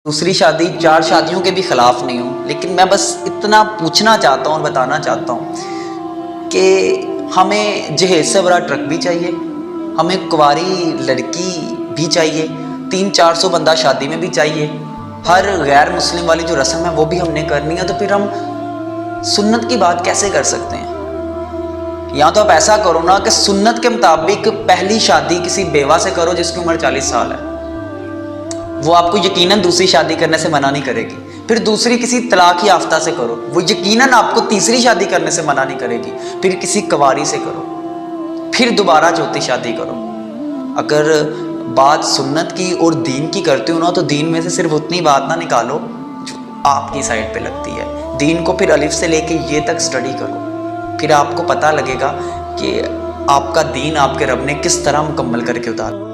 دوسری شادی 4 شادیوں کے بھی خلاف نہیں ہوں، لیکن میں بس اتنا پوچھنا چاہتا ہوں اور بتانا چاہتا ہوں کہ ہمیں جہیز سے بڑا ٹرک بھی چاہیے، ہمیں کنواری لڑکی بھی چاہیے، 300-400 بندہ شادی میں بھی چاہیے، ہر غیر مسلم والی جو رسم ہے وہ بھی ہم نے کرنی ہے، تو پھر ہم سنت کی بات کیسے کر سکتے ہیں؟ یا تو آپ ایسا کرو نا کہ سنت کے مطابق پہلی شادی کسی بیوہ سے کرو جس کی عمر 40 سال ہے، وہ آپ کو یقیناً دوسری شادی کرنے سے منع نہیں کرے گی. پھر دوسری کسی طلاق یافتہ سے کرو، وہ یقیناً آپ کو تیسری شادی کرنے سے منع نہیں کرے گی. پھر کسی کنواری سے کرو، پھر دوبارہ چوتھی شادی کرو. اگر بات سنت کی اور دین کی کرتے ہو نا، تو دین میں سے صرف اتنی بات نہ نکالو جو آپ کی سائڈ پہ لگتی ہے. دین کو پھر الف سے لے کے یہ تک سٹڈی کرو، پھر آپ کو پتہ لگے گا کہ آپ کا دین آپ کے رب نے کس طرح مکمل کر کے اتارا.